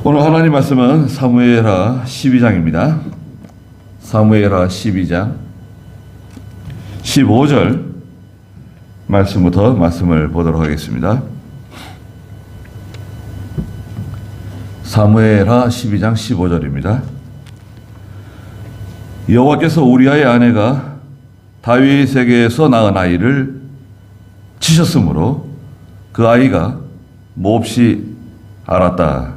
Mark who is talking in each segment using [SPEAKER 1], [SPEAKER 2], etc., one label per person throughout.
[SPEAKER 1] 오늘 하나님 말씀은 사무엘하 12장입니다. 사무엘하 12장 15절 말씀부터 말씀을 보도록 하겠습니다. 사무엘하 12장 15절입니다. 여호와께서 우리아의 아내가 다윗에게서 낳은 아이를 치셨으므로 그 아이가 몹시 앓았다.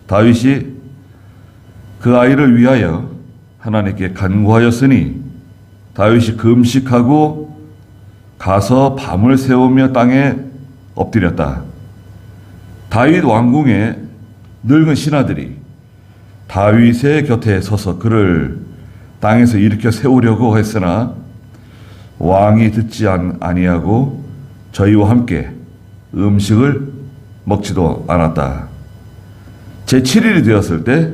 [SPEAKER 1] 다윗이 그 아이를 위하여 하나님께 간구하였으니 다윗이 금식하고 가서 밤을 새우며 땅에 엎드렸다. 다윗 왕궁의 늙은 신하들이 다윗의 곁에 서서 그를 땅에서 일으켜 세우려고 했으나 왕이 듣지 아니하고 저희와 함께 음식을 먹지도 않았다. 제7일이 되었을 때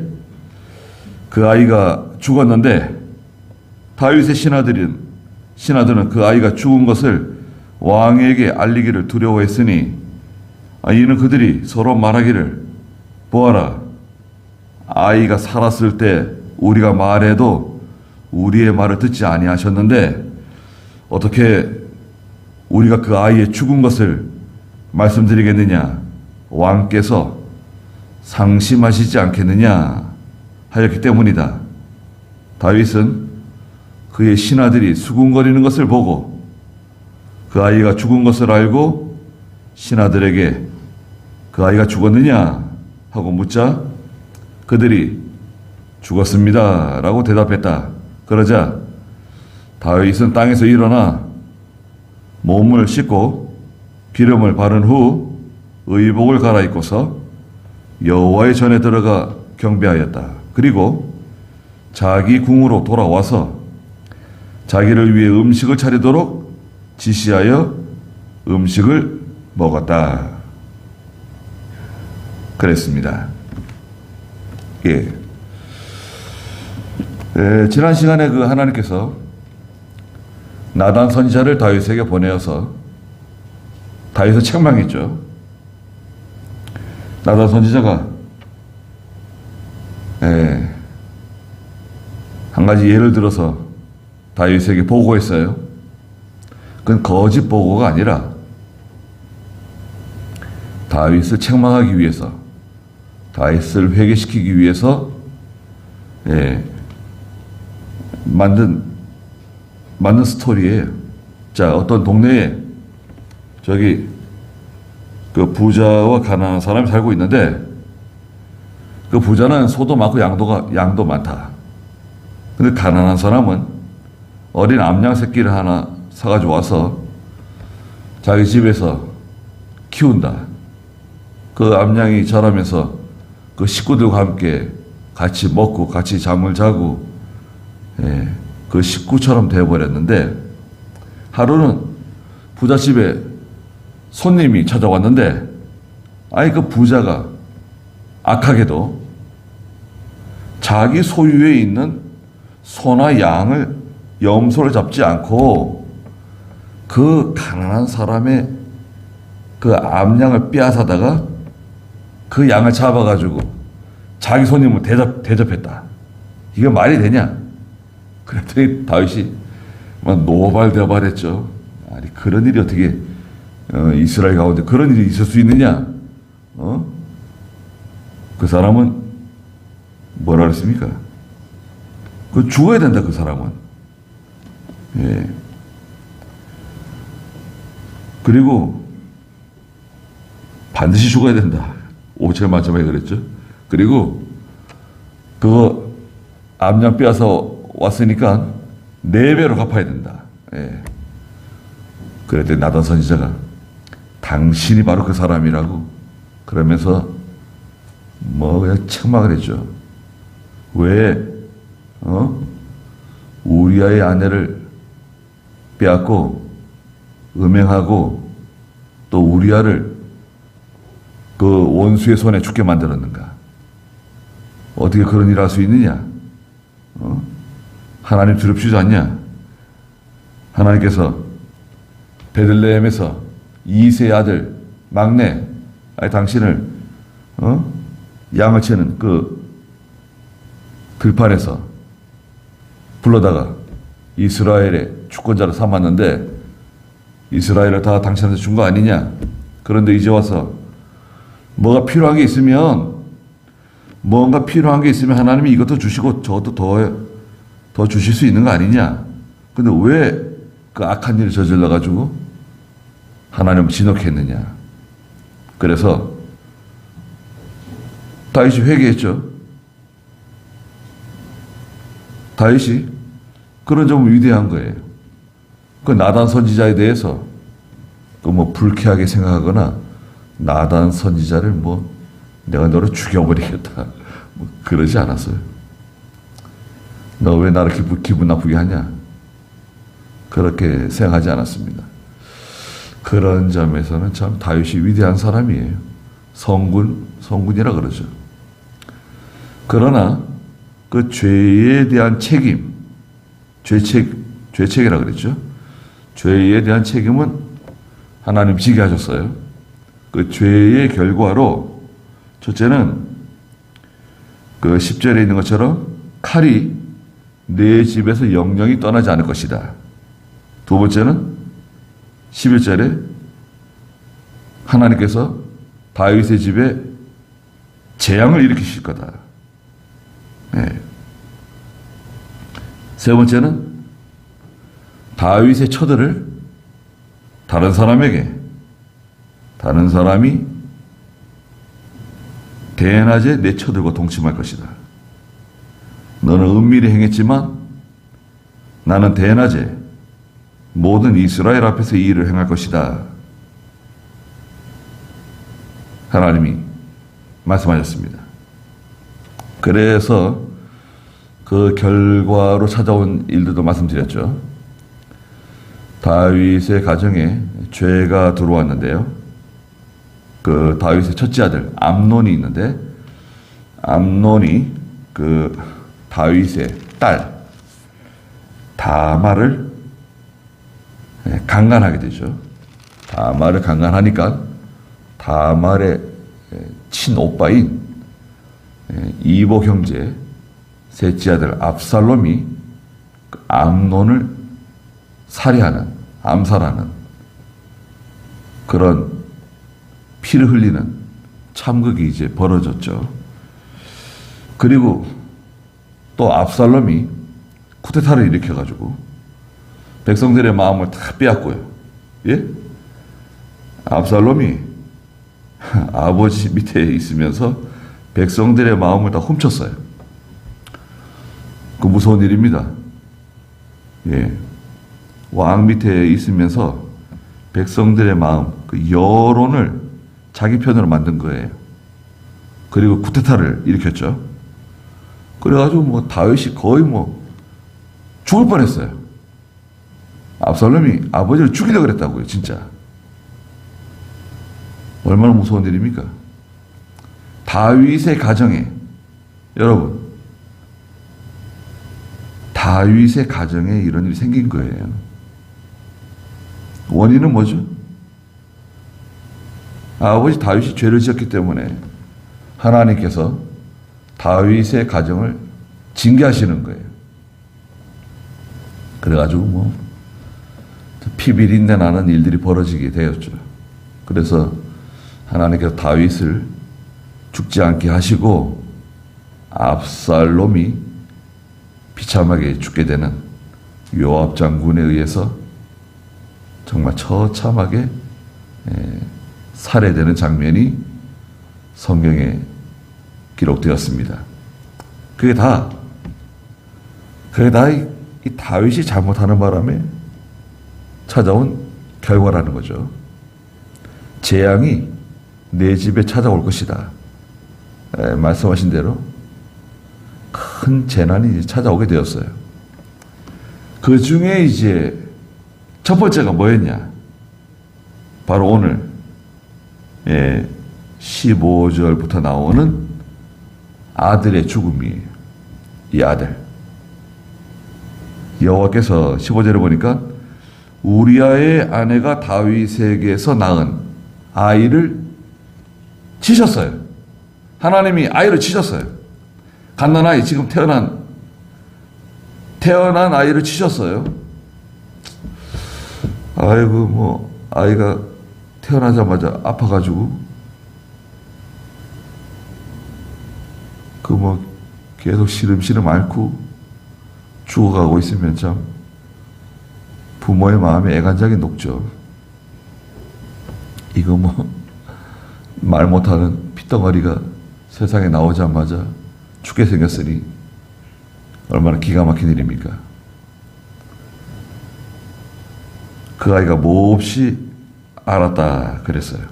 [SPEAKER 1] 그 아이가 죽었는데 다윗의 신하들은 그 아이가 죽은 것을 왕에게 알리기를 두려워했으니 이는 그들이 서로 말하기를 보아라, 아이가 살았을 때 우리가 말해도 우리의 말을 듣지 아니하셨는데 어떻게 우리가 그 아이의 죽은 것을 말씀드리겠느냐, 왕께서 상심하시지 않겠느냐 하였기 때문이다. 다윗은 그의 신하들이 수군거리는 것을 보고 그 아이가 죽은 것을 알고 신하들에게 그 아이가 죽었느냐 하고 묻자 그들이 죽었습니다 라고 대답했다. 그러자 다윗은 땅에서 일어나 몸을 씻고 기름을 바른 후 의복을 갈아입고서 여호와의 전에 들어가 경배하였다. 그리고 자기 궁으로 돌아와서 자기를 위해 음식을 차리도록 지시하여 음식을 먹었다. 그랬습니다. 예. 지난 시간에 그 하나님께서 나단 선지자를 다윗에게 보내어서 다윗을 책망했죠. 나단 선지자가 한 가지 예를 들어서 다윗에게 보고했어요. 그건 거짓 보고가 아니라 다윗을 책망하기 위해서, 다윗을 회개시키기 위해서 만든 스토리예요. 자, 어떤 동네에 저기 그 부자와 가난한 사람이 살고 있는데 그 부자는 소도 많고 양도 많다. 근데 가난한 사람은 어린 암양 새끼를 하나 사가지고 와서 자기 집에서 키운다. 그 암양이 자라면서 그 식구들과 함께 같이 먹고 같이 잠을 자고 그 식구처럼 되어버렸는데 하루는 부잣집에 손님이 찾아왔는데 그 부자가 악하게도 자기 소유에 있는 소나 양을 염소를 잡지 않고 그 가난한 사람의 그 암양을 빼앗아다가 그 양을 잡아가지고 자기 손님을 대접했다. 이게 말이 되냐? 그랬더니 다윗이 막 노발대발했죠. 아니, 그런 일이 어떻게 이스라엘 가운데 그런 일이 있을 수 있느냐? 그 사람은 뭐라 그랬습니까? 그 죽어야 된다, 그 사람은. 그리고 반드시 죽어야 된다. 5절 만점에 그랬죠. 그리고 그거 암양 빼앗아 왔으니까 4배로 갚아야 된다. 그랬더니 나단 선지자가 당신이 바로 그 사람이라고 그러면서 그냥 책망을 했죠. 왜 우리아의 아내를 빼앗고 음행하고 또 우리아를 그 원수의 손에 죽게 만들었는가? 어떻게 그런 일을 할 수 있느냐? 하나님 두렵시지 않냐? 하나님께서 베들레헴에서 이세의 아들 막내, 당신을 양을 치는 그 들판에서 불러다가 이스라엘의 주권자를 삼았는데 이스라엘을 다 당신한테 준 거 아니냐? 그런데 이제 와서 뭔가 필요한 게 있으면 하나님이 이것도 주시고 저것도 더 주실 수 있는 거 아니냐? 근데 왜 그 악한 일을 저질러 가지고 하나님을 진혹했느냐? 그래서 다윗이 회개했죠. 다윗이 그런 점은 위대한 거예요. 그 나단 선지자에 대해서 그 뭐 불쾌하게 생각하거나 나단 선지자를 뭐 내가 너를 죽여버리겠다 뭐 그러지 않았어요. 너 왜 나를 기분 나쁘게 하냐? 그렇게 생각하지 않았습니다. 그런 점에서는 참 다윗이 위대한 사람이에요. 성군이라 그러죠. 그러나 그 죄에 대한 책임, 죄책이라 그랬죠. 죄에 대한 책임은 하나님 지게 하셨어요. 그 죄의 결과로 첫째는 그 10절에 있는 것처럼 칼이 내 집에서 영영이 떠나지 않을 것이다. 두 번째는 11절에 하나님께서 다윗의 집에 재앙을 일으키실 거다. 네. 세 번째는 다윗의 처들을 다른 사람이 대낮에 내 처들과 동침할 것이다. 너는 은밀히 행했지만 나는 대낮에 모든 이스라엘 앞에서 이 일을 행할 것이다. 하나님이 말씀하셨습니다. 그래서 그 결과로 찾아온 일들도 말씀드렸죠. 다윗의 가정에 죄가 들어왔는데요. 그 다윗의 첫째 아들 암논이 있는데 암논이 그 다윗의 딸 다말을 강간하게 되죠. 다말을 강간하니까 다말의 친오빠인 이복 형제 셋째 아들 압살롬이 암논을 암살하는 그런 피를 흘리는 참극이 이제 벌어졌죠. 그리고 또 압살롬이 쿠데타를 일으켜가지고 백성들의 마음을 다 빼앗고요. 예? 압살롬이 아버지 밑에 있으면서 백성들의 마음을 다 훔쳤어요. 그 무서운 일입니다. 예. 왕 밑에 있으면서 백성들의 마음, 그 여론을 자기 편으로 만든 거예요. 그리고 쿠데타를 일으켰죠. 그래가지고 뭐 다윗이 거의 뭐 죽을 뻔했어요. 압살롬이 아버지를 죽이려고 그랬다고요, 진짜. 얼마나 무서운 일입니까? 다윗의 가정에, 여러분, 다윗의 가정에 이런 일이 생긴 거예요. 원인은 뭐죠? 아버지 다윗이 죄를 지었기 때문에 하나님께서 다윗의 가정을 징계하시는 거예요. 그래가지고 뭐 피비린내 나는 일들이 벌어지게 되었죠. 그래서 하나님께서 다윗을 죽지 않게 하시고 압살롬이 비참하게 죽게 되는 요압 장군에 의해서 정말 처참하게 살해되는 장면이 성경에 기록되었습니다. 그게 다 이 다윗이 잘못하는 바람에 찾아온 결과라는 거죠. 재앙이 내 집에 찾아올 것이다. 말씀하신 대로 큰 재난이 찾아오게 되었어요. 그 중에 이제 첫 번째가 뭐였냐? 바로 오늘 15절부터 나오는 아들의 죽음이에요. 이 아들. 여호와께서 15절에 보니까 우리아의 아내가 다윗에게서 낳은 아이를 치셨어요. 하나님이 아이를 치셨어요. 갓난아이, 지금 태어난 아이를 치셨어요. 아이고, 뭐, 아이가 태어나자마자 아파가지고, 계속 시름시름 앓고 죽어가고 있으면 참, 부모의 마음이 애간장이 녹죠. 이거 말 못하는 핏덩어리가 세상에 나오자마자 죽게 생겼으니 얼마나 기가 막힌 일입니까? 그 아이가 몹시 알았다 그랬어요.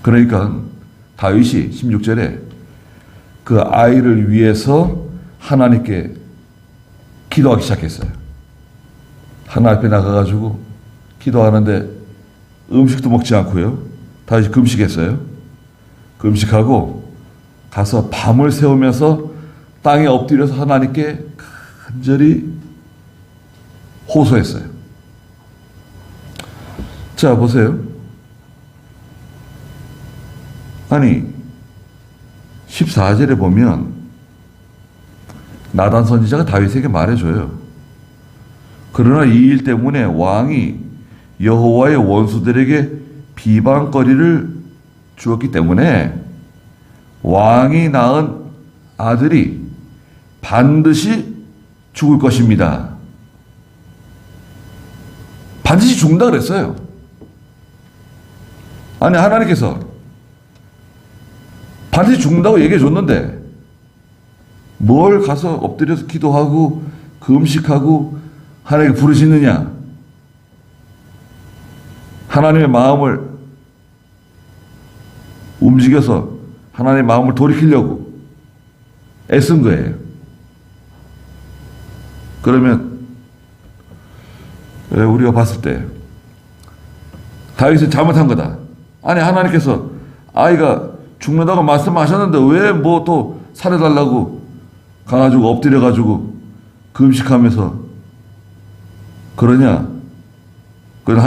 [SPEAKER 1] 그러니까 다윗이 16절에 그 아이를 위해서 하나님께 기도하기 시작했어요. 하나님 앞에 나가가지고 기도하는데 음식도 먹지 않고요. 다윗이 금식했어요. 금식하고 가서 밤을 새우면서 땅에 엎드려서 하나님께 간절히 호소했어요. 자, 보세요. 아니, 14절에 보면 나단 선지자가 다윗에게 말해줘요. 그러나 이 일 때문에 왕이 여호와의 원수들에게 비방거리를 주었기 때문에 왕이 낳은 아들이 반드시 죽을 것입니다. 반드시 죽는다 그랬어요. 아니, 하나님께서 반드시 죽는다고 얘기해 줬는데 뭘 가서 엎드려서 기도하고 금식하고 하나님께 부르짖느냐? 하나님의 마음을 움직여서 하나님의 마음을 돌이키려고 애쓴 거예요. 그러면 우리가 봤을 때 다윗은 잘못한 거다. 아니, 하나님께서 아이가 죽는다고 말씀하셨는데 왜 뭐 또 살해달라고 가가지고 엎드려가지고 금식하면서 그러냐? 그건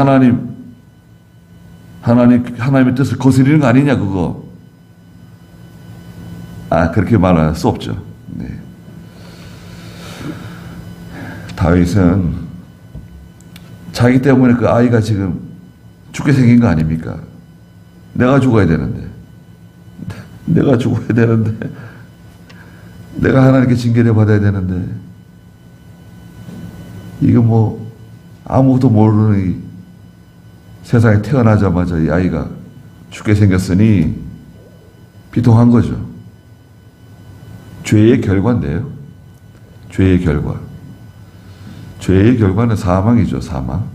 [SPEAKER 1] 하나님의 뜻을 거스리는 거 아니냐, 그거. 그렇게 말할 수 없죠. 네. 다윗은 자기 때문에 그 아이가 지금 죽게 생긴 거 아닙니까? 내가 죽어야 되는데. 내가 죽어야 되는데. 내가 하나님께 징계를 받아야 되는데. 이거 아무것도 모르는 이 세상에 태어나자마자 이 아이가 죽게 생겼으니 비통한 거죠. 죄의 결과인데요. 죄의 결과. 죄의 결과는 사망이죠, 사망.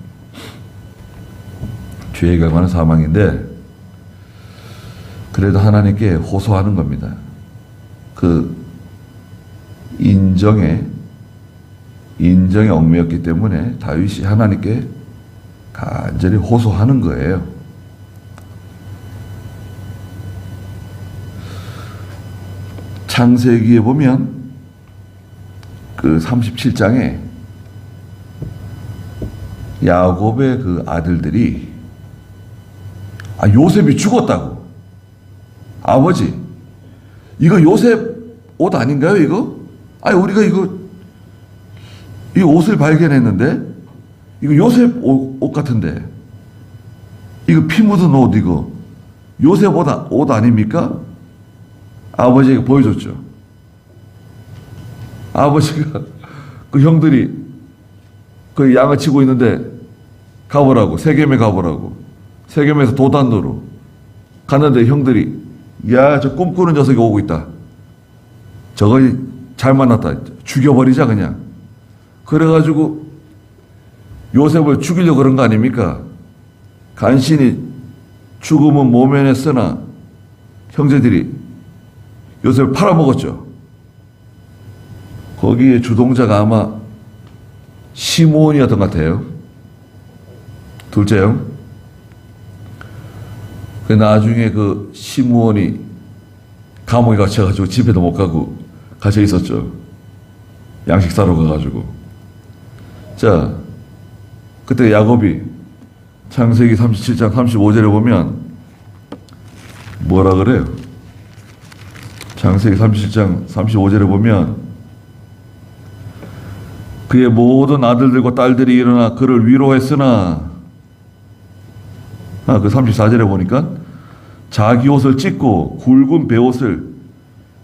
[SPEAKER 1] 죄의 결과는 사망인데, 그래도 하나님께 호소하는 겁니다. 그 인정의 얽매였기 때문에 다윗이 하나님께 간절히 호소하는 거예요. 창세기에 보면 그 37장에 야곱의 그 아들들이 요셉이 죽었다고. 아버지, 이거 요셉 옷 아닌가요, 이거? 우리가 이거 옷을 발견했는데 이거 요셉 옷 같은데 이거 피 묻은 옷 이거 요셉 옷 아닙니까? 아버지에게 보여줬죠. 아버지가 그 형들이 그 양을 치고 있는데 가보라고, 세겜에 가보라고. 세겜에서 도단으로 갔는데 형들이 저 꿈꾸는 녀석이 오고 있다. 저거 잘 만났다. 죽여버리자 그냥. 그래가지고 요셉을 죽이려고 그런 거 아닙니까? 간신히 죽음은 모면했으나 형제들이 요셉을 팔아먹었죠. 거기에 주동자가 아마 시므온이었던 것 같아요. 둘째 형. 나중에 그 시므온이 감옥에 갇혀가지고 집에도 못 가고 갇혀 있었죠. 양식 사러 가가지고. 자, 그때 야곱이 창세기 37장 35절에 보면 뭐라 그래요? 창세기 37장 35절에 보면 그의 모든 아들들과 딸들이 일어나 그를 위로했으나 그 34절에 보니까 자기 옷을 찢고 굵은 베옷을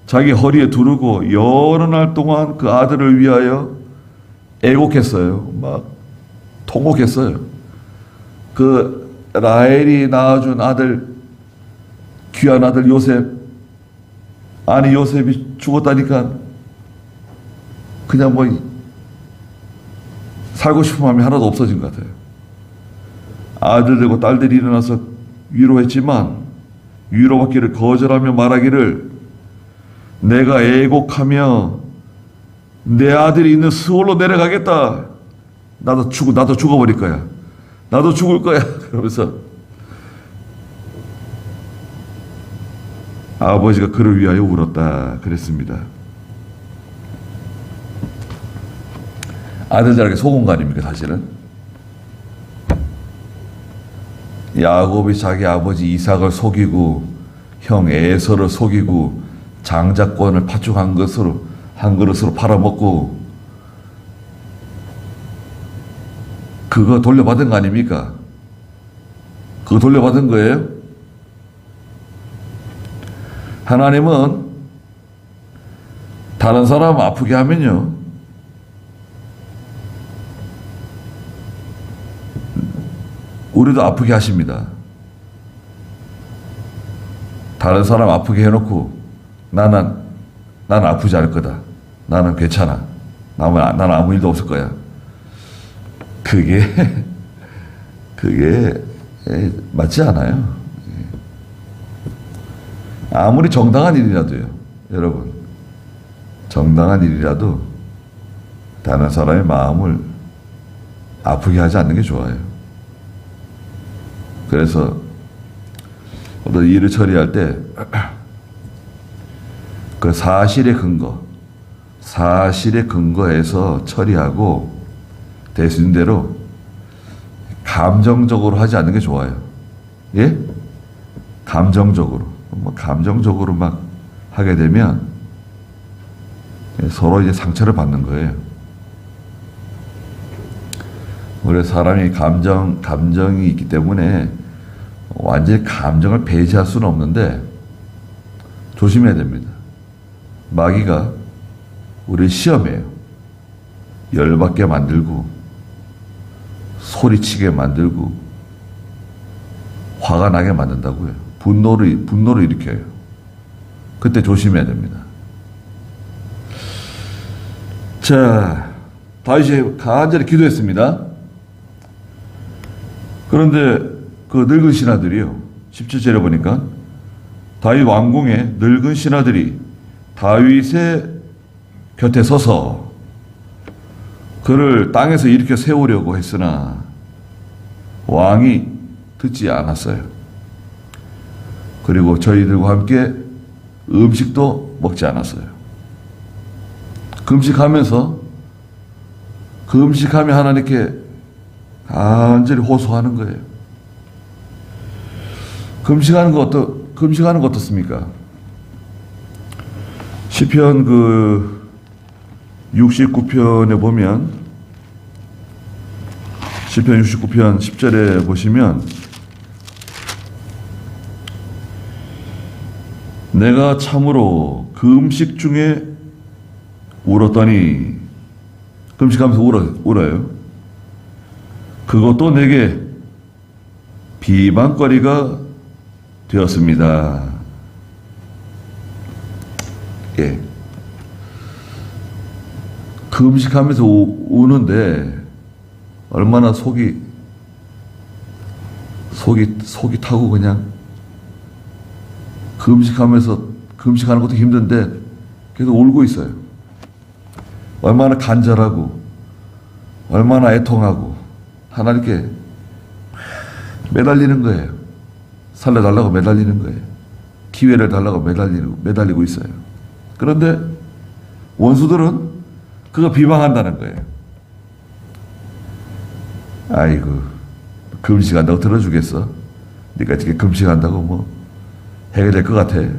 [SPEAKER 1] 자기 허리에 두르고 여러 날 동안 그 아들을 위하여 애곡했어요. 막 통곡했어요. 그 라헬이 낳아준 아들, 귀한 아들 요셉, 아니 요셉이 죽었다니까 그냥 뭐 살고 싶은 마음이 하나도 없어진 것 같아요. 아들들과 딸들이 일어나서 위로했지만 위로받기를 거절하며 말하기를 내가 애곡하며 내 아들이 있는 스올로 내려가겠다. 나도 죽어버릴 거야. 나도 죽을 거야. 그러면서 아버지가 그를 위하여 울었다. 그랬습니다. 아들들에게 속은 거 아닙니까, 사실은? 야곱이 자기 아버지 이삭을 속이고 형 에서를 속이고 장자권을 파축 한 그릇으로 팔아먹고 그거 돌려받은 거 아닙니까? 그거 돌려받은 거예요? 하나님은 다른 사람 아프게 하면요, 우리도 아프게 하십니다. 다른 사람 아프게 해놓고 나는 아프지 않을 거다. 나는 괜찮아. 나는 아무 일도 없을 거야. 그게 맞지 않아요. 아무리 정당한 일이라도요, 여러분. 정당한 일이라도 다른 사람의 마음을 아프게 하지 않는 게 좋아요. 그래서 어떤 일을 처리할 때 그 사실의 근거에서 처리하고 될 수 있는 대로 감정적으로 하지 않는 게 좋아요. 예? 감정적으로 막 하게 되면 서로 이제 상처를 받는 거예요. 원래 사람이 감정이 있기 때문에 완전히 감정을 배제할 수는 없는데 조심해야 됩니다. 마귀가 우리를 시험해요. 열받게 만들고 소리치게 만들고 화가 나게 만든다고요. 분노를 일으켜요. 그때 조심해야 됩니다. 자, 다윗이 간절히 기도했습니다. 그런데 그 늙은 신하들이요, 17절에 보니까 다윗 왕궁의 늙은 신하들이 다윗의 곁에 서서 그를 땅에서 일으켜 세우려고 했으나 왕이 듣지 않았어요. 그리고 저희들과 함께 음식도 먹지 않았어요. 금식하면서 그 음식하며 하나님께 간절히 호소하는 거예요. 금식하는 거 어떻습니까? 시편 69편에 보면, 시편 69편 10절에 보시면 내가 참으로 금식 중에 울었더니, 금식하면서 울어요. 그것도 내게 비방거리가 되었습니다. 예. 금식하면서 우는데 얼마나 속이 타고 그냥 금식하는 것도 힘든데 계속 울고 있어요. 얼마나 간절하고 얼마나 애통하고 하나님께 매달리는 거예요. 살려달라고 매달리는 거예요. 기회를 달라고 매달리고 있어요. 그런데 원수들은 그거 비방한다는 거예요. 아이고, 금식한다고 들어주겠어? 네가 이렇게 금식한다고 뭐 해결될 것 같아? 예.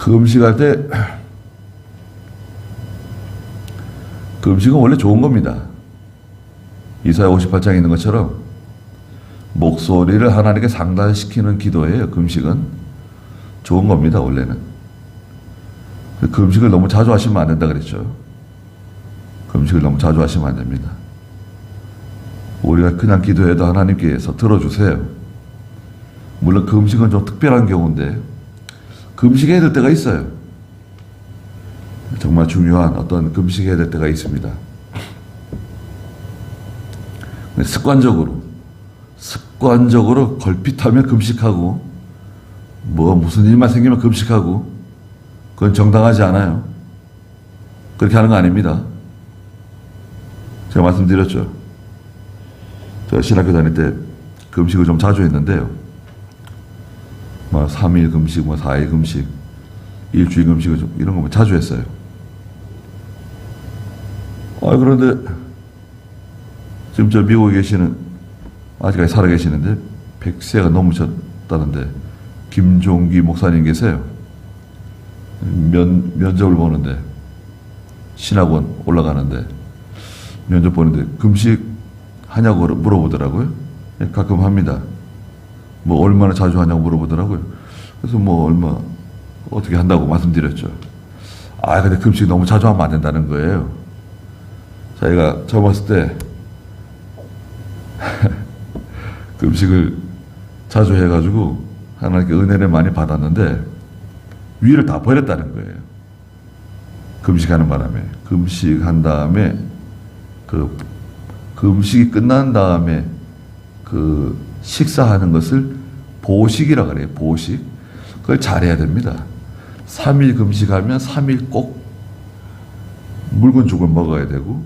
[SPEAKER 1] 금식할 때 금식은 원래 좋은 겁니다. 이사야 58장에 있는 것처럼 목소리를 하나님께 상달시키는 기도예요. 금식은 좋은 겁니다. 원래는. 금식을 너무 자주 하시면 안 된다 그랬죠. 금식을 너무 자주 하시면 안 됩니다. 우리가 그냥 기도해도 하나님께서 들어주세요. 물론 금식은 좀 특별한 경우인데 금식해야 될 때가 있어요. 정말 중요한 어떤 금식해야 될 때가 있습니다. 습관적으로 걸핏하면 금식하고 무슨 일만 생기면 금식하고 그건 정당하지 않아요. 그렇게 하는 거 아닙니다. 제가 말씀드렸죠. 제가 신학교 다닐 때 금식을 좀 자주 했는데요. 3일 금식, 4일 금식, 일주일 금식을 좀 이런 거 자주 했어요. 그런데 지금 저 미국에 계시는 아직까지 살아 계시는데 100세가 넘으셨다는데 김종기 목사님 계세요. 면접을 보는데 신학원 올라가는데 면접 보는데 금식 하냐고 물어보더라고요. 가끔 합니다. 얼마나 자주 하냐고 물어보더라고요. 그래서 얼마 어떻게 한다고 말씀드렸죠. 근데 금식 너무 자주 하면 안 된다는 거예요. 자기가 처음 왔을 때 금식을 자주 해가지고 하나님께 은혜를 많이 받았는데 위를 다 버렸다는 거예요. 금식하는 바람에. 금식한 다음에 금식이 끝난 다음에 식사하는 것을 보식이라고 그래요. 보식. 그걸 잘해야 됩니다. 3일 금식하면 3일 꼭 묽은 죽을 먹어야 되고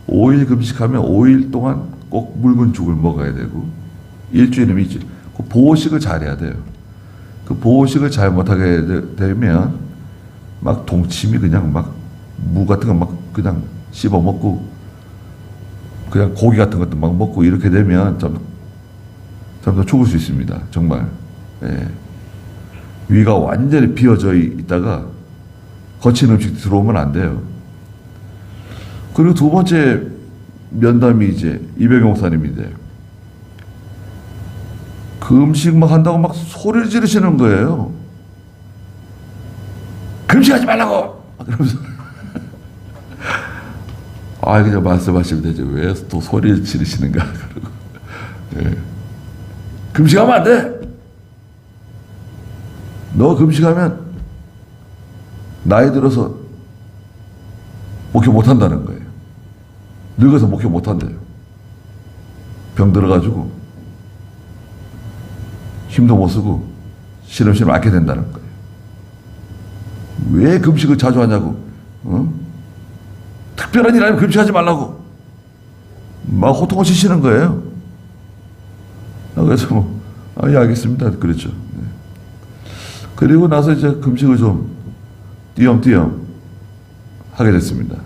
[SPEAKER 1] 5일 금식하면 5일 동안 꼭 묽은 죽을 먹어야 되고 일주일이면 일주일. 그 보식을 잘해야 돼요. 그 보식을 잘 못하게 되면 동치미 그냥 무 같은 거 그냥 씹어 먹고 그냥 고기 같은 것도 먹고 이렇게 되면 점점 죽을 수 있습니다. 정말. 예. 위가 완전히 비어져 있다가 거친 음식 들어오면 안 돼요. 그리고 두 번째 면담이 이제 이병영 목사님인데 금식 한다고 소리를 지르시는 거예요. 금식하지 말라고! 그러면서 그냥 말씀하시면 되죠. 왜 또 소리를 지르시는가? 그러고. 예. 금식하면 안 돼! 너 금식하면 나이 들어서 목회 못 한다는 거예요. 늙어서 목회 못 한대요. 병 들어가지고 힘도 못 쓰고 시름시름 앓게 된다는 거예요. 왜 금식을 자주 하냐고. 특별한 일 아니면 금식하지 말라고 호통을 치시는 거예요. 그래서 예, 알겠습니다. 그랬죠. 네. 그리고 나서 이제 금식을 좀 띄엄띄엄 하게 됐습니다.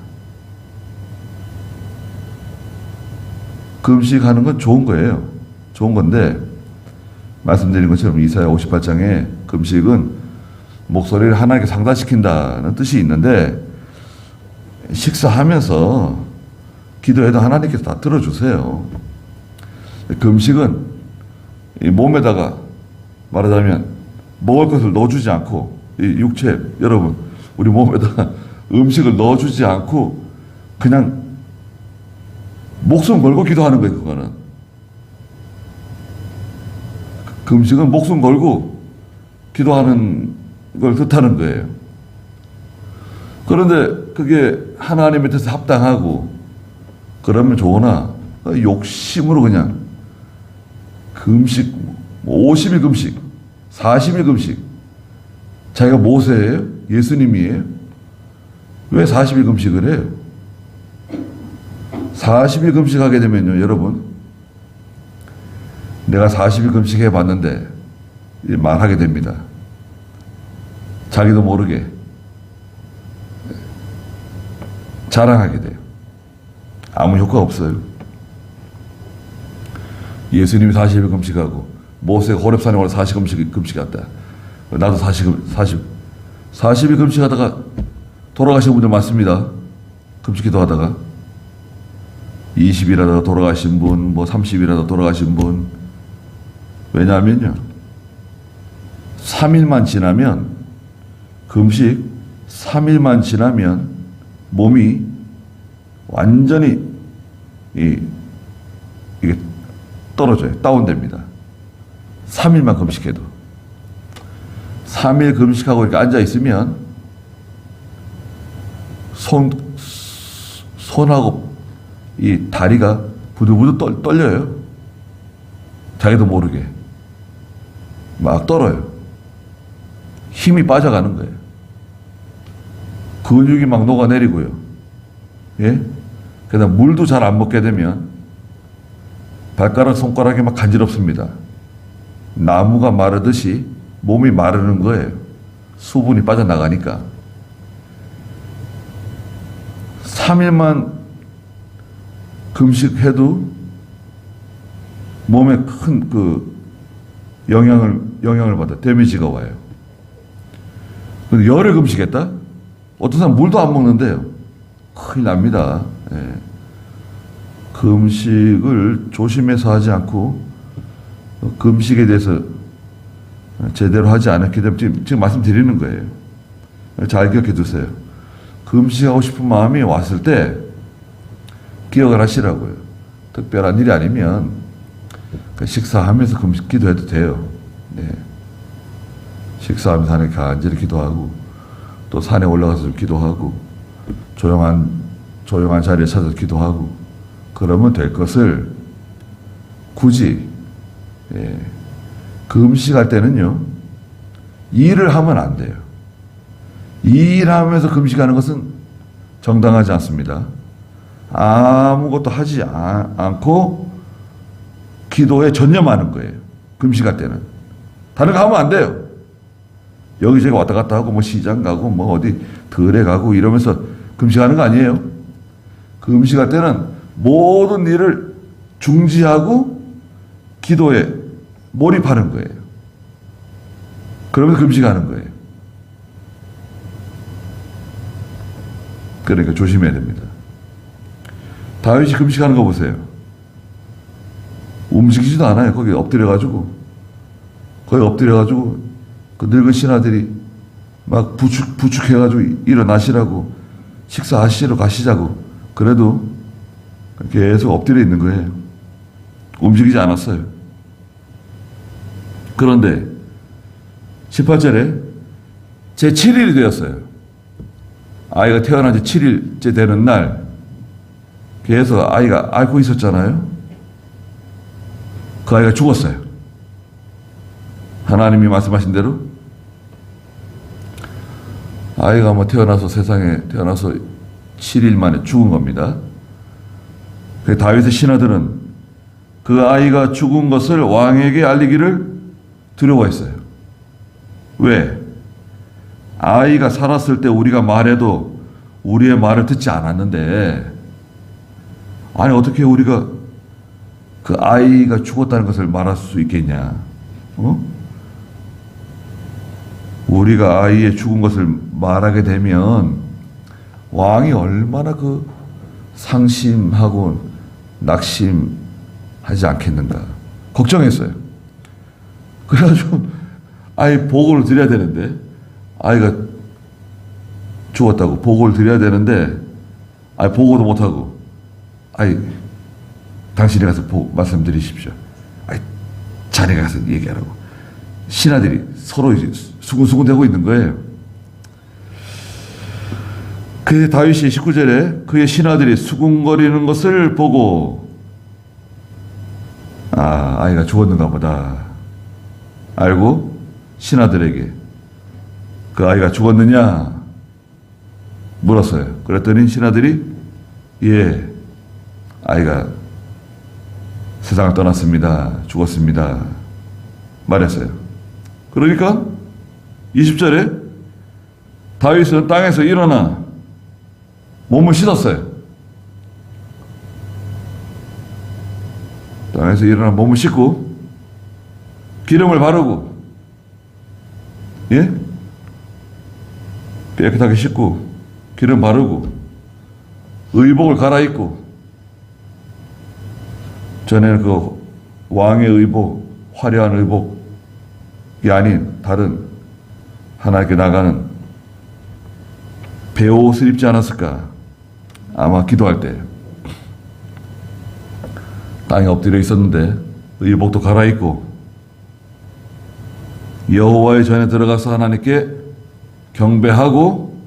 [SPEAKER 1] 금식하는 건 좋은 거예요. 좋은 건데 말씀드린 것처럼 이사야 58장에 금식은 목소리를 하나님께 상달시킨다는 뜻이 있는데 식사하면서 기도해도 하나님께서 다 들어주세요. 금식은 이 몸에다가 말하자면 먹을 것을 넣어주지 않고 이 육체 여러분 우리 몸에다가 음식을 넣어주지 않고 그냥 목숨 걸고 기도하는 거예요. 그거는 금식은 목숨 걸고 기도하는 걸 뜻하는 거예요. 그런데 그게 하나님의 뜻에 합당하고 그러면 좋으나 욕심으로 그냥 금식 50일 금식 40일 금식 자기가 모세예요? 예수님이에요? 왜 40일 금식을 해요? 40일 금식하게 되면요 여러분 내가 40일 금식해 봤는데 말하게 됩니다. 자기도 모르게 자랑하게 돼요. 아무 효과 없어요. 예수님이 40일 금식하고 모세가 호렙산에 올라 40일 금식했다. 나도 40 40일 금식하다가 돌아가신 분들 많습니다. 금식 기도하다가 20일 하다가 돌아가신 분, 뭐 30일 하다가 돌아가신 분. 왜냐하면요, 3일만 지나면, 금식 3일만 지나면 몸이 완전히 이게 떨어져요. 다운됩니다. 3일만 금식해도. 3일 금식하고 이렇게 앉아 있으면 손하고 이 다리가 부들부들 떨려요. 자기도 모르게. 막 떨어요. 힘이 빠져가는 거예요. 근육이 막 녹아내리고요. 예? 그다음 물도 잘 안 먹게 되면 발가락, 손가락이 막 간지럽습니다. 나무가 마르듯이 몸이 마르는 거예요. 수분이 빠져나가니까. 3일만 금식해도 몸에 큰 영향을 받아. 데미지가 와요. 근데 열흘 금식했다? 어떤 사람 물도 안 먹는데요. 큰일 납니다. 예. 금식을 조심해서 하지 않고 금식에 대해서 제대로 하지 않았기 때문에 지금 말씀드리는 거예요. 잘 기억해 두세요. 금식하고 싶은 마음이 왔을 때 기억을 하시라고요. 특별한 일이 아니면 식사하면서 금식 기도해도 돼요. 네. 식사하면서 하는 간절히 기도하고 또 산에 올라가서 좀 기도하고 조용한 자리에 찾아서 기도하고 그러면 될 것을 굳이 금식할 때는요, 일을 하면 안 돼요. 일하면서 금식하는 것은 정당하지 않습니다. 아무것도 하지 않고 기도에 전념하는 거예요. 금식할 때는. 다른 거 하면 안 돼요. 여기저기 왔다 갔다 하고 뭐 시장 가고 뭐 어디 들에 가고 이러면서 금식하는 거 아니에요. 금식할 때는 모든 일을 중지하고 기도에 몰입하는 거예요. 그러면서 금식하는 거예요. 그러니까 조심해야 됩니다. 다윗이 금식하는 거 보세요. 움직이지도 않아요. 거기 엎드려가지고 그 늙은 신하들이 막 부축해가지고 일어나시라고 식사하시러 가시자고 그래도 계속 엎드려 있는 거예요. 움직이지 않았어요. 그런데 18절에 제7일이 되었어요. 아이가 태어난 지 7일째 되는 날 계속 아이가 앓고 있었잖아요. 그 아이가 죽었어요. 하나님이 말씀하신 대로 아이가 뭐 세상에 태어나서 7일 만에 죽은 겁니다. 다윗의 신하들은 그 아이가 죽은 것을 왕에게 알리기를 두려워했어요. 왜? 아이가 살았을 때 우리가 말해도 우리의 말을 듣지 않았는데, 아니 어떻게 우리가 그 아이가 죽었다는 것을 말할 수 있겠냐? 우리가 아이의 죽은 것을 말하게 되면 왕이 얼마나 상심하고 낙심하지 않겠는가 걱정했어요. 그래가지고 아이 보고를 드려야 되는데, 아이가 죽었다고 보고를 드려야 되는데 아이 보고도 못하고, 아이 당신이 가서 말씀드리십시오. 아이 자네가 가서 얘기하라고. 신하들이 서로 이제 수군수군대고 있는 거예요. 그래서 다윗이 19절에 그의 신하들이 수군거리는 것을 보고 아이가 죽었는가 보다 알고 신하들에게 그 아이가 죽었느냐 물었어요. 그랬더니 신하들이 예, 아이가 세상을 떠났습니다. 죽었습니다. 말했어요. 그러니까 20절에 다윗은 땅에서 일어나 몸을 씻었어요. 땅에서 일어나 몸을 씻고 기름을 바르고, 예? 깨끗하게 씻고 기름 바르고 의복을 갈아입고, 전에는 그 왕의 의복, 화려한 의복이 아닌 다른 하나님께 나가는 베옷을 입지 않았을까? 아마 기도할 때 땅에 엎드려 있었는데 의복도 갈아입고 여호와의 전에 들어가서 하나님께 경배하고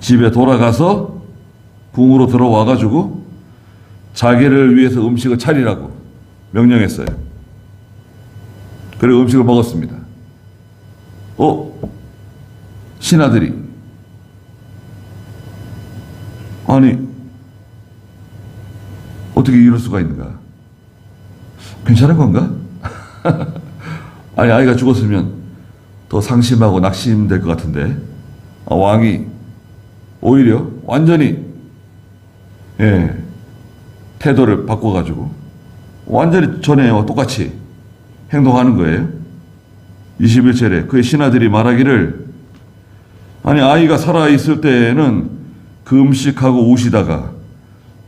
[SPEAKER 1] 집에 돌아가서 궁으로 들어와가지고 자기를 위해서 음식을 차리라고 명령했어요. 그리고 음식을 먹었습니다. 신하들이, 아니 어떻게 이럴 수가 있는가? 괜찮은 건가? 아니, 아이가 죽었으면 더 상심하고 낙심될 것 같은데, 왕이 오히려 완전히 태도를 바꿔가지고 완전히 전에와 똑같이 행동하는 거예요. 21절에 그의 신하들이 말하기를, 아니 아이가 살아있을 때에는 금식하고 우시다가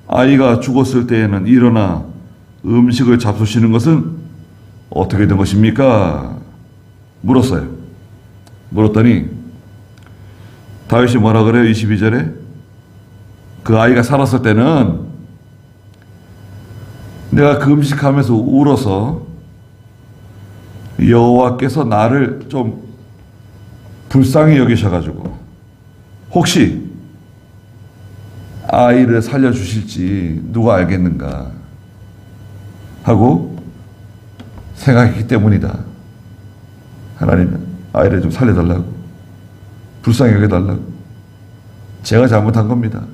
[SPEAKER 1] 아이가 죽었을 때에는 일어나 음식을 잡수시는 것은 어떻게 된 것입니까? 물었어요. 물었더니 다윗이 뭐라 그래요? 22절에 그 아이가 살았을 때는 내가 금식하면서 울어서 여호와께서 나를 좀 불쌍히 여기셔가지고 혹시 아이를 살려주실지 누가 알겠는가 하고 생각했기 때문이다. 하나님은 아이를 좀 살려달라고, 불쌍히 여겨달라고. 제가 잘못한 겁니다.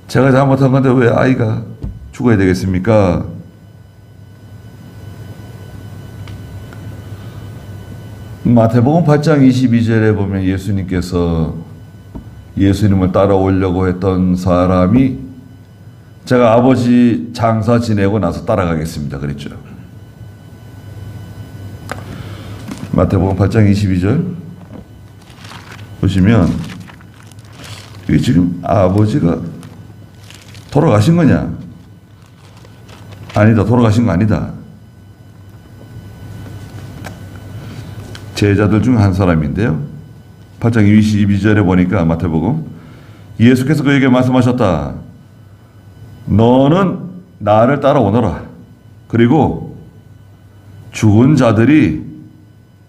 [SPEAKER 1] 제가 잘못한 건데 왜 아이가 죽어야 되겠습니까? 마태복음 8장 22절에 보면 예수님께서 예수님을 따라오려고 했던 사람이 제가 아버지 장사 지내고 나서 따라가겠습니다 그랬죠. 마태복음 8장 22절 보시면 이게 지금 아버지가 돌아가신 거냐? 아니다. 돌아가신 거 아니다. 제자들 중 한 사람인데요. 8장 22절에 보니까 마태복음 예수께서 그에게 말씀하셨다. 너는 나를 따라오너라. 그리고 죽은 자들이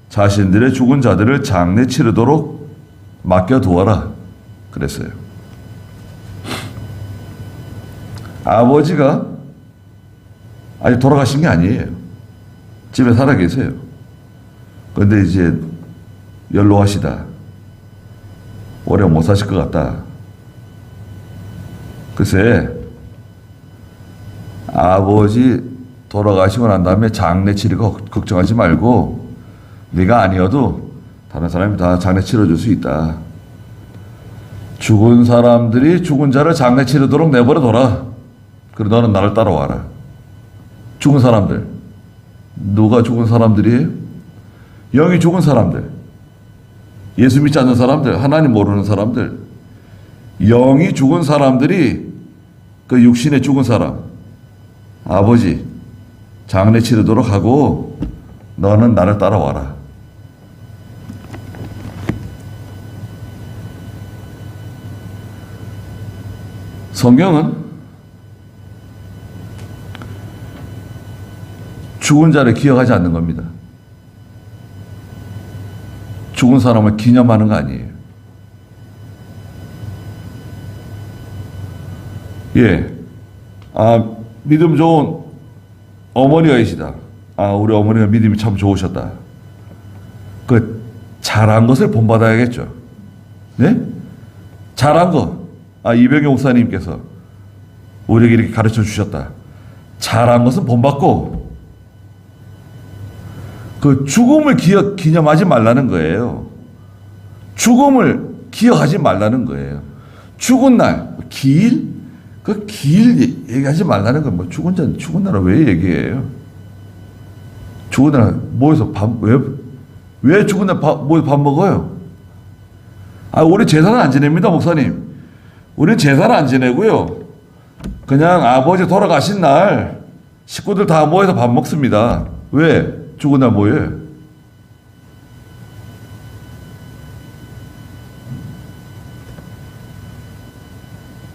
[SPEAKER 1] 자신들의 죽은 자들을 장례 치르도록 맡겨두어라. 그랬어요. 아버지가 아직 돌아가신 게 아니에요. 집에 살아 계세요. 그런데 이제 연로하시다. 오래 못 사실 것 같다. 글쎄, 아버지 돌아가시고 난 다음에 장례 치르고 걱정하지 말고 네가 아니어도 다른 사람이 다 장례 치러줄 수 있다. 죽은 사람들이 죽은 자를 장례 치르도록 내버려둬라. 그리고 너는 나를 따라와라. 죽은 사람들. 누가 죽은 사람들이에요? 영이 죽은 사람들. 예수 믿지 않는 사람들. 하나님 모르는 사람들. 영이 죽은 사람들이 그 육신에 죽은 사람. 아버지 장례 치르도록 하고 너는 나를 따라와라. 성경은 죽은 자를 기억하지 않는 겁니다. 죽은 사람을 기념하는 거 아니에요. 믿음 좋은 어머니가 계시다. 우리 어머니가 믿음이 참 좋으셨다. 그 잘한 것을 본받아야겠죠. 네? 잘한 거. 이병희 목사님께서 우리에게 이렇게 가르쳐 주셨다. 잘한 것은 본받고 그 죽음을 기념하지 말라는 거예요. 죽음을 기억하지 말라는 거예요. 죽은 날, 기일? 그 기일 얘기하지 말라는 건 뭐 죽은 날을 왜 얘기해요? 죽은 날 모여서 왜 죽은 날 모여서 밥 먹어요? 우리 제사는 안 지냅니다, 목사님. 우리 제사는 안 지내고요. 그냥 아버지 돌아가신 날 식구들 다 모여서 밥 먹습니다. 왜? 죽은 날 뭐해?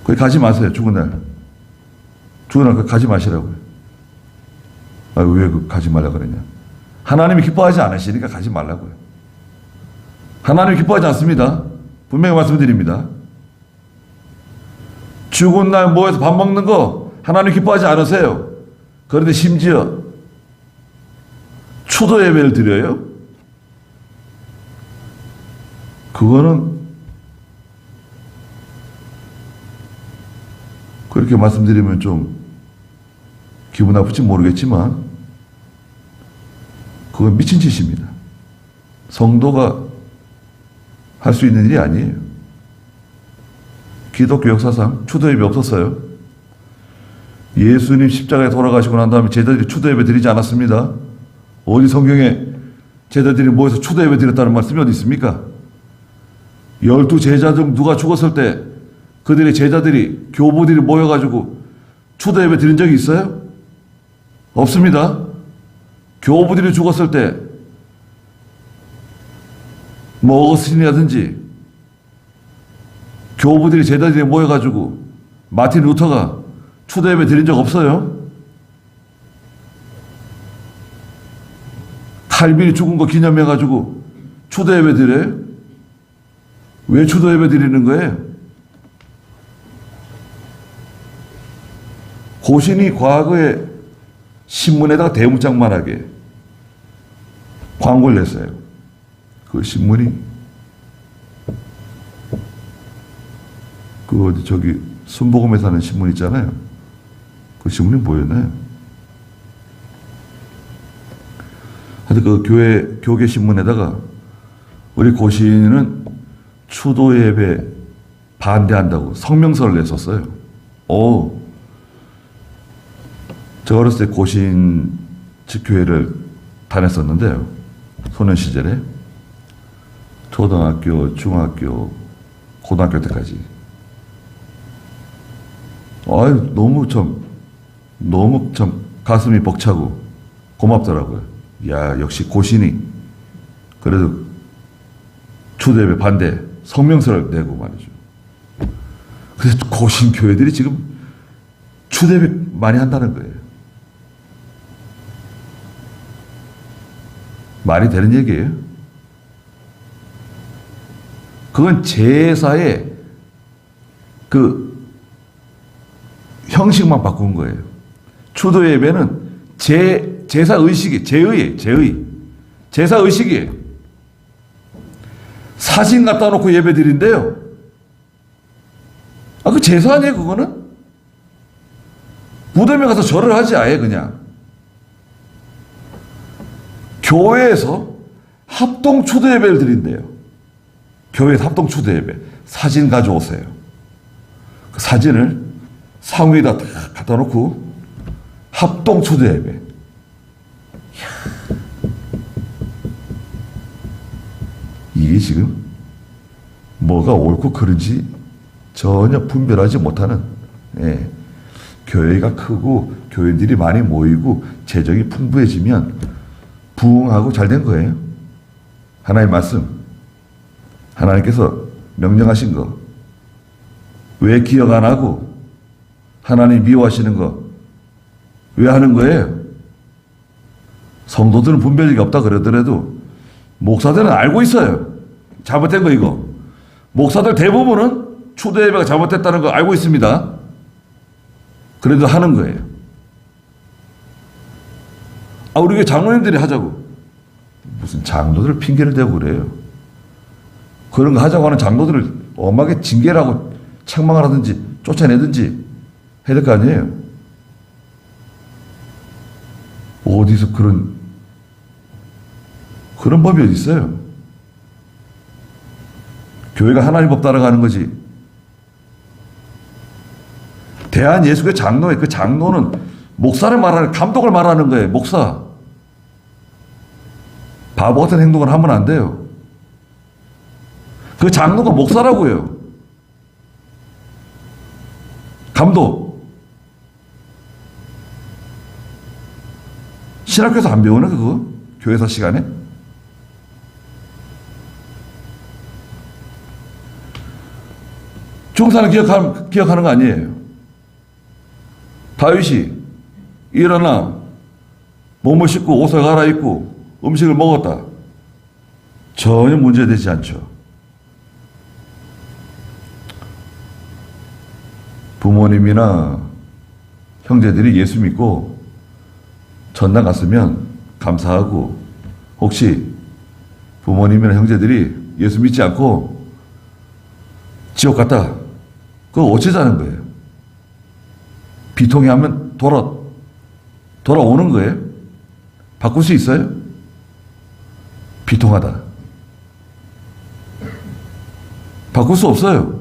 [SPEAKER 1] 거기 가지 마세요, 죽은 날. 죽은 날 가지 마시라고요. 왜 가지 말라 그러냐? 하나님이 기뻐하지 않으시니까 가지 말라고요. 하나님이 기뻐하지 않습니다. 분명히 말씀드립니다. 죽은 날 모여서 밥 먹는 거 하나님 기뻐하지 않으세요. 그런데 심지어 추도 예배를 드려요? 그거는 그렇게 말씀드리면 좀 기분 나쁠지 모르겠지만 그건 미친 짓입니다. 성도가 할 수 있는 일이 아니에요. 기독교 역사상 추도예배 없었어요. 예수님 십자가에 돌아가시고 난 다음에 제자들이 추도예배 드리지 않았습니다. 어디 성경에 제자들이 모여서 추도예배 드렸다는 말씀이 어디 있습니까? 12제자 중 누가 죽었을 때 그들의 제자들이 교부들이 모여가지고 추도예배 드린 적이 있어요? 없습니다. 교부들이 죽었을 때 어거스틴이라든지 교부들이 제자들이 모여가지고 마틴 루터가 추도예배 드린 적 없어요. 칼빈이 죽은 거 기념해가지고 추도예배 드려요? 왜 추도예배 드리는 거예요? 고신이 과거에 신문에다가 대문짝만하게 광고를 냈어요. 그 신문이 저기 순복음에 사는 신문 있잖아요. 그 신문이 뭐였나요? 하여튼 그 교계 신문에다가 우리 고신은 추도 예배 반대한다고 성명서를 냈었어요. 저 어렸을 때 고신 교회를 다녔었는데요. 소년 시절에 초등학교, 중학교, 고등학교 때까지. 너무 참 가슴이 벅차고 고맙더라고요. 야, 역시 고신이 그래도 추도예배 반대 성명서를 내고 말이죠. 그래서 고신 교회들이 지금 추도예배 많이 한다는 거예요. 말이 되는 얘기예요? 그건 제사의 그 형식만 바꾼 거예요. 추도 예배는 제사 의식이 제사 의식이에요. 사진 갖다 놓고 예배 드린대요. 그 제사 아니에요, 그거는? 무덤에 가서 절을 하지, 아예 그냥. 교회에서 합동 추도 예배를 드린대요. 교회에서 합동 추도 예배. 사진 가져오세요. 그 사진을 상위에다 갖다 놓고 합동 추도 예배. 이게 지금 뭐가 옳고 그른지 전혀 분별하지 못하는, 교회가 크고 교인들이 많이 모이고 재정이 풍부해지면 부흥하고 잘 된 거예요. 하나님의 말씀, 하나님께서 명령하신 거 왜 기억 안 하고 하나님 미워하시는 거 왜 하는 거예요? 성도들은 분별력이 없다 그러더라도 목사들은 알고 있어요. 잘못된 거 이거. 목사들 대부분은 추도 예배가 잘못됐다는 거 알고 있습니다. 그래도 하는 거예요. 우리 교회 장로님들이 하자고. 무슨 장로들 핑계를 대고 그래요. 그런 거 하자고 하는 장로들을 엄하게 징계를 하고 책망을 하든지 쫓아내든지 해야 될 거 아니에요. 어디서 그런 법이 어디 있어요? 교회가 하나님 법 따라가는 거지. 대한예수교회 장로의 그 장로는 목사를 말하는, 감독을 말하는 거예요. 목사. 바보 같은 행동을 하면 안 돼요. 그 장로가 목사라고요. 감독. 신학교에서 안 배우나 그거? 교회사 시간에? 중사는 기억하는 거 아니에요. 다윗이 일어나 몸을 씻고 옷을 갈아입고 음식을 먹었다. 전혀 문제되지 않죠. 부모님이나 형제들이 예수 믿고 전당 갔으면 감사하고, 혹시 부모님이나 형제들이 예수 믿지 않고 지옥 갔다, 그거 어쩌자는 거예요? 비통해 하면 돌아오는 거예요? 바꿀 수 있어요? 비통하다. 바꿀 수 없어요.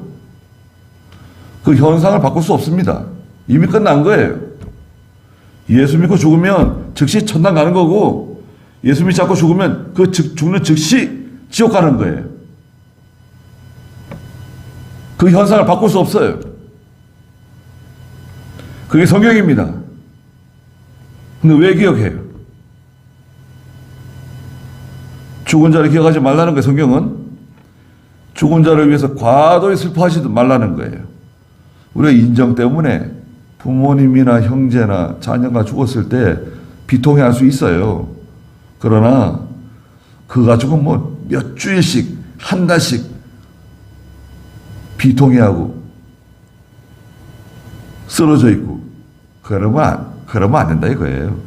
[SPEAKER 1] 그 현상을 바꿀 수 없습니다. 이미 끝난 거예요. 예수 믿고 죽으면 즉시 천당 가는 거고, 예수 믿지 않고 죽으면 죽는 즉시 지옥 가는 거예요. 그 현상을 바꿀 수 없어요. 그게 성경입니다. 근데 왜 기억해요? 죽은 자를 기억하지 말라는 거예요. 성경은 죽은 자를 위해서 과도히 슬퍼하지 말라는 거예요. 우리가 인정 때문에 부모님이나 형제나 자녀가 죽었을 때 비통해할 수 있어요. 그러나 그거 가지고 뭐 몇 주일씩 한 달씩 비통해하고 쓰러져 있고 그러면 안 된다 이거예요.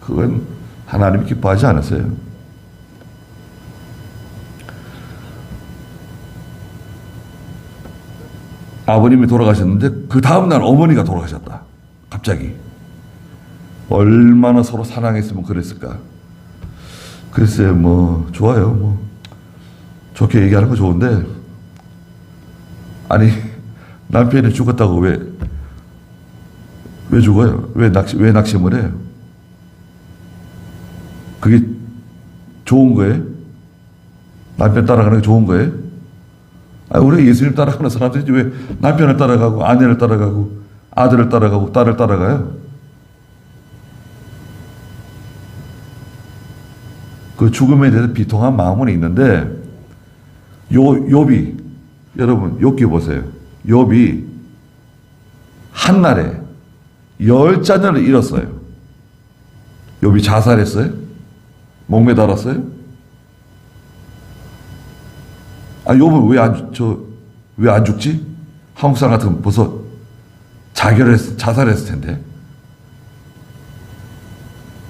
[SPEAKER 1] 그건 하나님이 기뻐하지 않으세요. 아버님이 돌아가셨는데 그 다음날 어머니가 돌아가셨다. 갑자기. 얼마나 서로 사랑했으면 그랬을까. 글쎄요, 뭐 좋아요. 뭐 좋게 얘기하는 거 좋은데, 아니 남편이 죽었다고 왜 죽어요? 왜 낙심을 해요? 그게 좋은 거예요? 남편 따라가는 게 좋은 거예요? 우리 예수님 따라가는 사람들이 왜 남편을 따라가고 아내를 따라가고 아들을 따라가고 딸을 따라가요? 그 죽음에 대해서 비통한 마음은 있는데, 욥이, 여러분 욥기 보세요. 욥이 한날에 10자녀를 잃었어요. 욥이 자살했어요? 목매달았어요? 욥은 왜 안 죽지? 한국 사람 같으면 벌써 자살했을 텐데.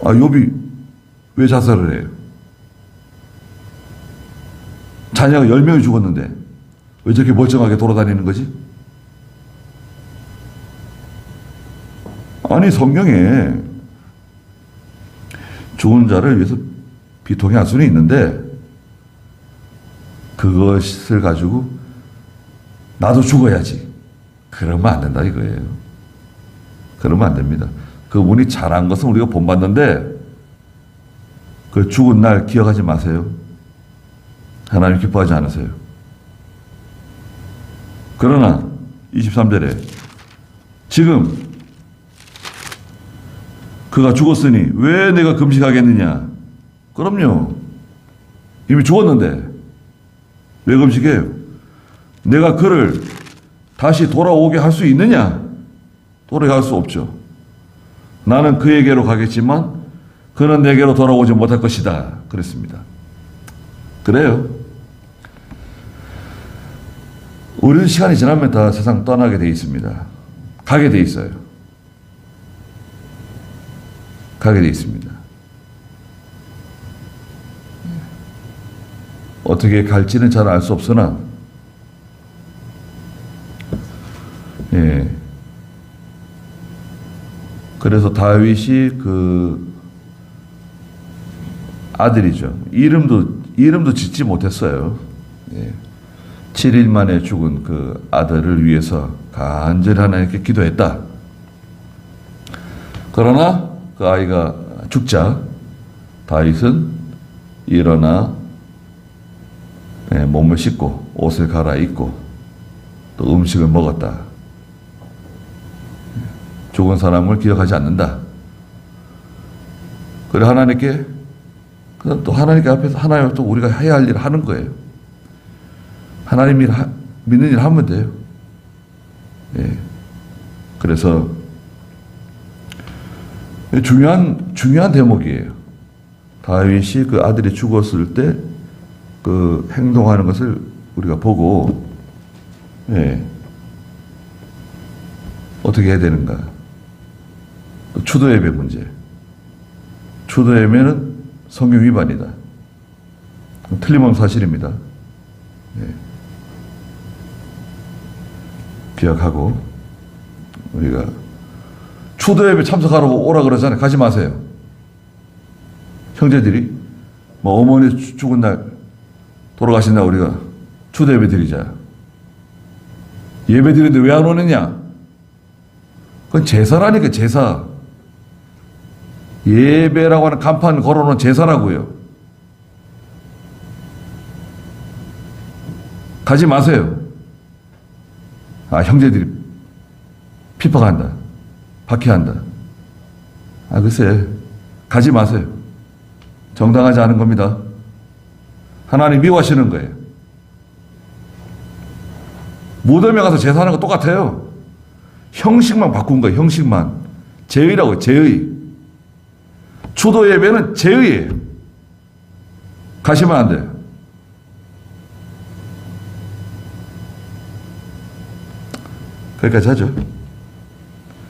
[SPEAKER 1] 욥이 왜 자살을 해요? 자녀가 10명이 죽었는데 왜 저렇게 멀쩡하게 돌아다니는 거지? 아니, 성경에 죽은 자를 위해서 비통해할 수는 있는데, 그것을 가지고 나도 죽어야지, 그러면 안 된다 이거예요. 그러면 안 됩니다. 그분이 잘한 것은 우리가 본받는데 그 죽은 날 기억하지 마세요. 하나님 기뻐하지 않으세요. 그러나 23절에 지금 그가 죽었으니 왜 내가 금식하겠느냐? 그럼요. 이미 죽었는데 왜 금식해요? 내가 그를 다시 돌아오게 할 수 있느냐? 돌아갈 수 없죠. 나는 그에게로 가겠지만 그는 내게로 돌아오지 못할 것이다. 그랬습니다. 그래요. 우리는 시간이 지나면 다 세상 떠나게 돼 있습니다. 가게 돼 있어요. 가게 돼 있습니다. 어떻게 갈지는 잘 알 수 없으나, 예. 그래서 다윗이 그 아들이죠. 이름도 짓지 못했어요. 예. 7일 만에 죽은 그 아들을 위해서 간절히 하나님께 기도했다. 그러나 그 아이가 죽자 다윗은 일어나 몸을 씻고 옷을 갈아입고 또 음식을 먹었다. 죽은 사람을 기억하지 않는다. 그래 하나님께 또 하나님께 앞에서 하나님 또 우리가 해야 할 일을 하는 거예요. 하나님 믿는 일 하면 돼요. 예. 그래서 중요한 대목이에요. 다윗이 그 아들이 죽었을 때 그 행동하는 것을 우리가 보고 어떻게 해야 되는가. 추도 예배 문제. 추도 예배는 성경 위반이다. 틀림없는 사실입니다. 기억하고 우리가 추도 예배 참석하라고 오라 그러잖아요. 가지 마세요. 형제들이 뭐 어머니 죽은 날 돌아가신 날 우리가 추도 예배 드리자. 예배 드리는데 왜 안 오느냐? 그건 제사라니까 제사. 예배라고 하는 간판 걸어놓은 제사라고요. 가지 마세요. 형제들이 핍박한다. 박해한다. 글쎄 가지 마세요. 정당하지 않은 겁니다. 하나님 미워하시는 거예요. 무덤에 가서 제사하는 거 똑같아요. 형식만 바꾼 거예요. 형식만. 제의라고요. 제의. 추도 예배는 제의예요. 가시면 안 돼요. 거기까지 하죠.